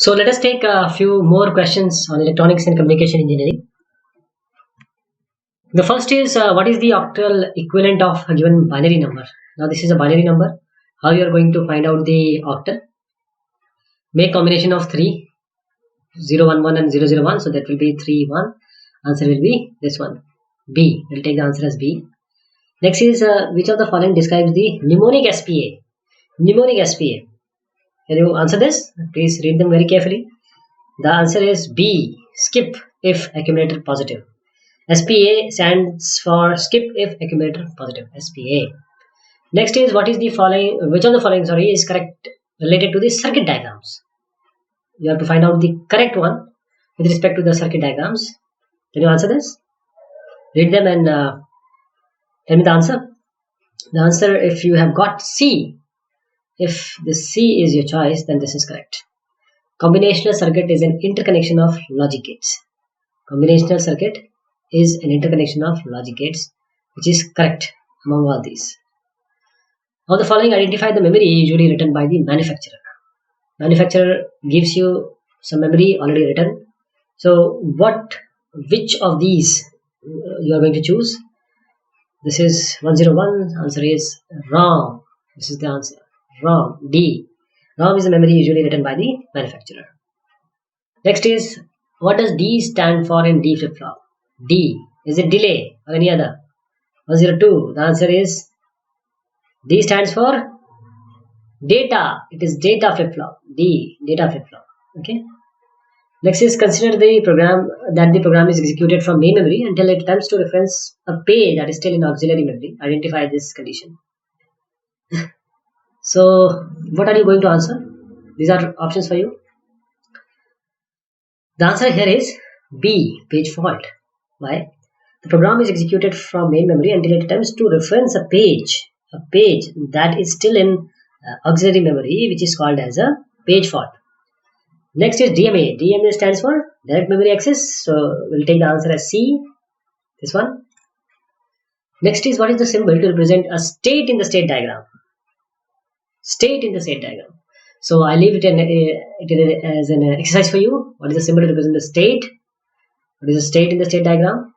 So let us take a few more questions on electronics and communication engineering. The first is what is the octal equivalent of a given binary number? Now this is a binary number. How you are going to find out the octal? Make combination of 3, 0, 1, 1 and 0, 0, 1. So that will be 3, 1. Answer will be this one. B. We'll take the answer as B. Next is which of the following describes the mnemonic SPA? Mnemonic SPA. Can you answer this? Please read them very carefully. The answer is B. Skip if accumulator positive. SPA stands for skip if accumulator positive. SPA. Next is what is the following? Which of the following is correct related to the circuit diagrams? You have to find out the correct one with respect to the circuit diagrams. Can you answer this? Read them and tell me the answer. The answer, if you have got C, if the C is your choice, then this is correct. Combinational circuit is an interconnection of logic gates. Combinational circuit is an interconnection of logic gates, which is correct among all these. Now the following identify the memory usually written by the manufacturer. Manufacturer gives you some memory already written. So which of these you are going to choose? This is 101. Answer is ROM. This is the answer. ROM. D. ROM is the memory usually written by the manufacturer. Next is what does D stand for in D flip-flop? D. Is it delay or any other? 102. The answer is D stands for data. It is data flip-flop. D. Data flip-flop. Okay. Next is consider the program is executed from main memory until it attempts to reference a page that is still in auxiliary memory. Identify this condition. So what are you going to answer? These are options for you. The answer here is B. Page fault. Why? The program is executed from main memory until it attempts to reference a page that is still in auxiliary memory, which is called as a page fault. Next is DMA. DMA stands for direct memory access. So we'll take the answer as C. This one. Next is what is the symbol to represent a state in the state diagram? State in the state diagram. So I leave it as an exercise for you. What is the symbol to represent the state? What is the state in the state diagram?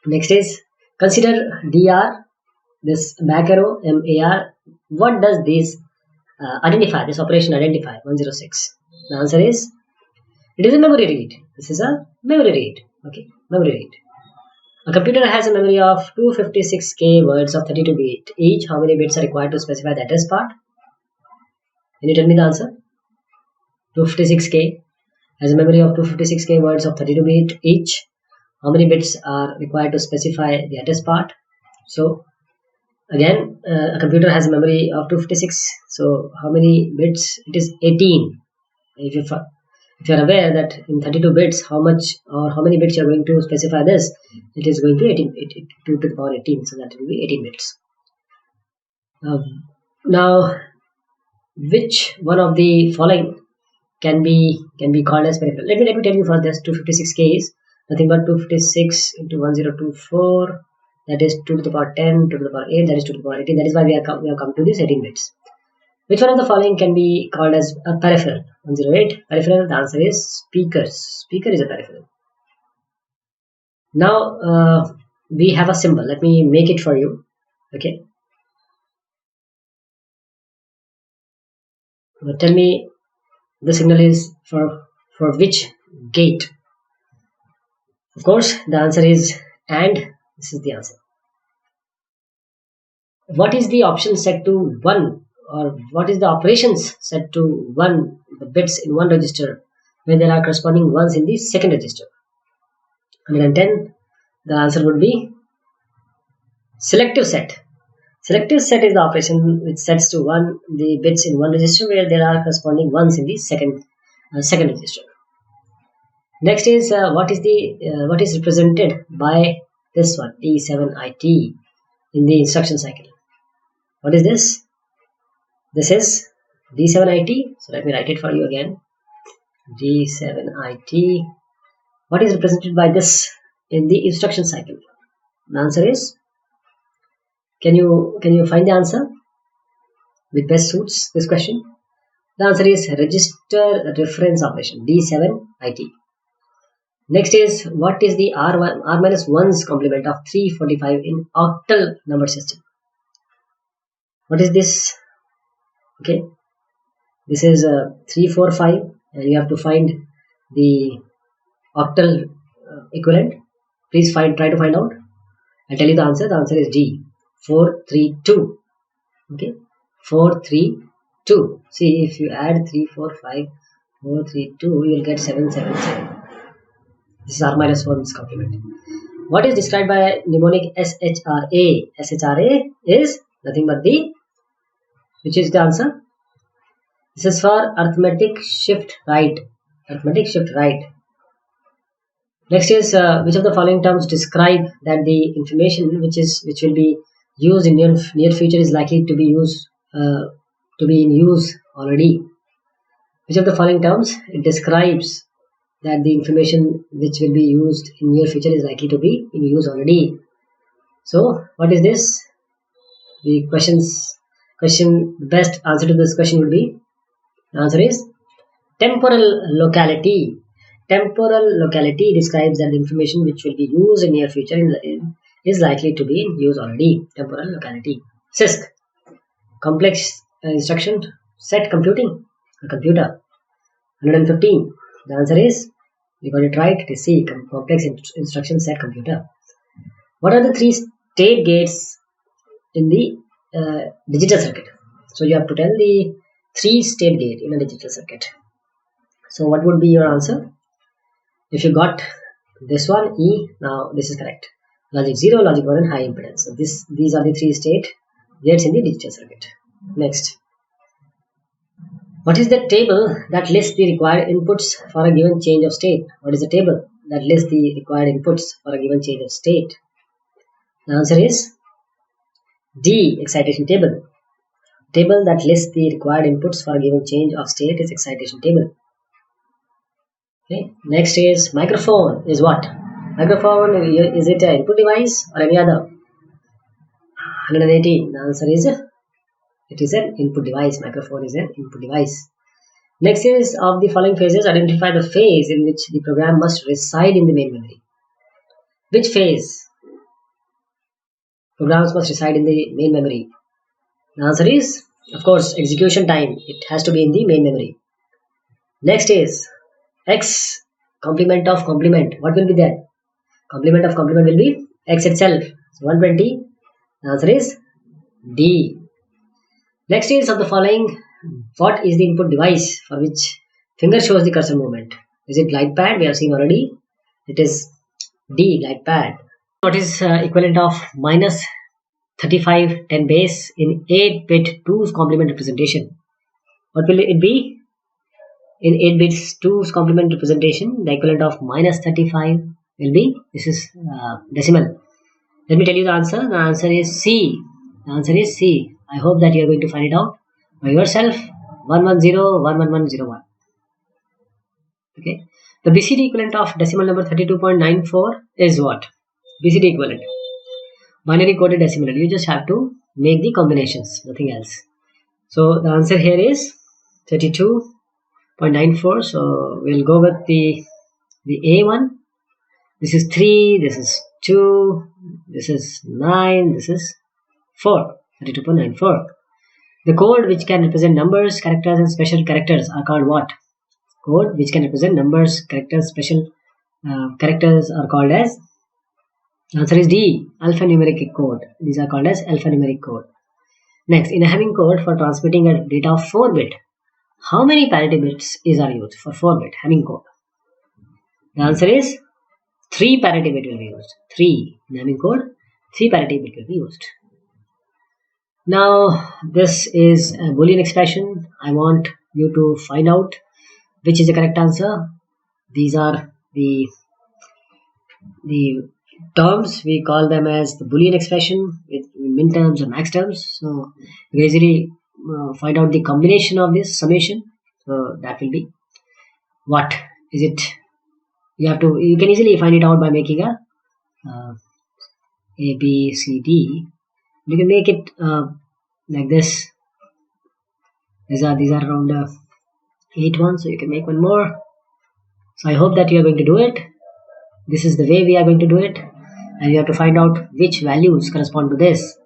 Next is consider DR, this back arrow, MAR. What does this identify? This operation identify? 106. The answer is it is a memory read. This is a memory read. Okay, memory read. A computer has a memory of 256k words of 32 bit each. How many bits are required to specify the address part? Can you tell me the answer? 256k has a memory of 256k words of 32 bit each. How many bits are required to specify the address part? So again, a computer has a memory of 256. So how many bits? It is 18. If you are aware that in 32 bits, how many bits you are going to specify this, it is going to 2 to the power 18. So that will be 18 bits. Now, which one of the following can be called as peripheral? Let me tell you first. This 256k is nothing but 256 into 1024. That is 2 to the power 10, 2 to the power 8. That is 2 to the power 18. That is why we have come to this 18 bits. Which one of the following can be called as a peripheral? 108. Peripheral. The answer is speakers. Speaker is a peripheral. Now we have a symbol. Let me make it for you. Okay. Now tell me the signal is for which gate? Of course, the answer is AND. This is the answer. What is the option set to 1? Or what is the operations set to 1, the bits in one register when there are corresponding ones in the second register? 110. The answer would be selective set. Selective set is the operation which sets to 1 the bits in one register where there are corresponding ones in the second register. Next is what is represented by this one, D7IT, in the instruction cycle. What is this? This is D7IT. So let me write it for you again. D7IT. What is represented by this in the instruction cycle? The answer is, can you find the answer which best suits this question? The answer is register reference operation, D7IT. Next is, what is the R minus 1's complement of 345 in octal number system? What is this? Okay, this is 345 and you have to find the octal equivalent. Please try to find out. I'll tell you the answer. The answer is D, 432. Okay, 432. See, if you add 345, 432, you will get 777. This is R minus 1's complement. What is described by mnemonic SHRA? SHRA is nothing but the, which is the answer? This is for arithmetic shift right. Arithmetic shift right. Next is, which of the following terms describe that the information which will be used in near future is likely to be in use already? Which of the following terms it describes that the information which will be used in near future is likely to be in use already? So what is this? The best answer to this question would be, the answer is temporal locality. Temporal locality describes that the information which will be used in near future is likely to be in use already. Temporal locality. CISC, complex instruction set computing, a computer. 115. The answer is, you got it right. It is C, complex instruction set computer. What are the 3 state gates in the digital circuit? So you have to tell the 3 state gate in a digital circuit. So what would be your answer? If you got this one, E, now this is correct. Logic 0, logic 1 and high impedance. So these are the 3 state gates in the digital circuit. Next. What is the table that lists the required inputs for a given change of state? What is the table that lists the required inputs for a given change of state? The answer is D, excitation table. Table that lists the required inputs for a given change of state is excitation table. Okay. Next is, microphone is what? Microphone, is it an input device or any other? 118. The answer is, it is an input device. Microphone is an input device. Next is, of the following phases, identify the phase in which the program must reside in the main memory. Which phase? Programs must reside in the main memory. The answer is, of course, execution time. It has to be in the main memory. Next is, X, complement of complement. What will be there? Complement of complement will be X itself. So 120. The answer is D. Next is, of the following, what is the input device for which finger shows the cursor movement? Is it glide pad? We have seen already. It is D, glide pad. What is equivalent of minus 35 10 base in 8-bit 2's complement representation? What will it be? In 8 bits 2's complement representation, the equivalent of minus 35 will be, this is decimal. Let me tell you the answer. The answer is C. The answer is C. I hope that you are going to find it out by yourself. 110 11101. Okay. The BCD equivalent of decimal number 32.94 is what? BCD equivalent, binary coded decimal. You just have to make the combinations, nothing else. So the answer here is 32.94. So we'll go with the A one. This is 3, this is 2, this is 9, this is 4. 32.94. The code which can represent numbers, characters and special characters are called what? Code which can represent numbers, characters, special characters are called as, answer is D, alphanumeric code. These are called as alphanumeric code. Next, in a Hamming code for transmitting a data of 4-bit, how many parity bits are used for 4-bit Hamming code? The answer is 3 parity bit will be used. 3 in Hamming code, 3 parity bit will be used. Now, this is a Boolean expression. I want you to find out which is the correct answer. These are the terms. We call them as the Boolean expression with min terms and max terms. So you can easily find out the combination of this summation. So that will be, what is it? You can easily find it out by making a B, C, D. You can make it like this. These are around 8 ones, so you can make one more. So I hope that you are going to do it. This is the way we are going to do it, and you have to find out which values correspond to this.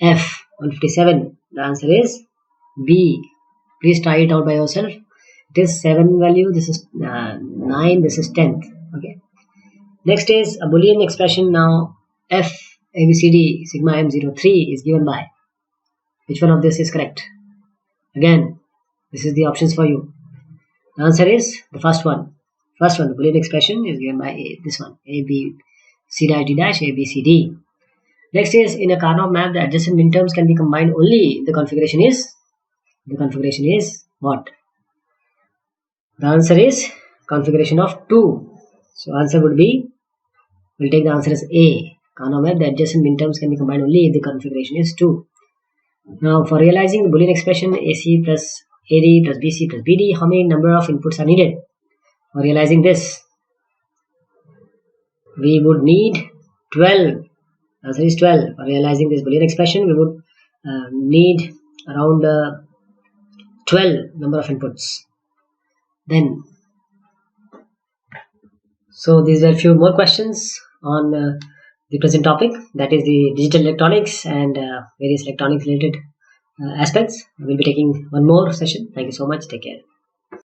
F 157, the answer is B. Please try it out by yourself. It is 7 value, this is 9, this is 10th. Okay. Next is a Boolean expression. Now F ABCD sigma M03 is given by. Which one of this is correct? Again, this is the options for you. The answer is the first one. First one, the Boolean expression is given by this one, A, B, C dash D dash, A, B, C, D. Next is, in a Karnaugh map, the adjacent minterms can be combined only if the configuration is what? The answer is configuration of 2. So answer would be, we'll take the answer as A. Karnaugh map, the adjacent minterms can be combined only if the configuration is 2. Now, for realizing the Boolean expression AC plus AD plus BC plus BD, how many number of inputs are needed? For realizing this, we would need 12. Answer is 12. For realizing this Boolean expression, we would need around 12 number of inputs. Then, so these were a few more questions on the present topic, that is the digital electronics and various electronics related aspects. We'll be taking one more session. Thank you so much. Take care.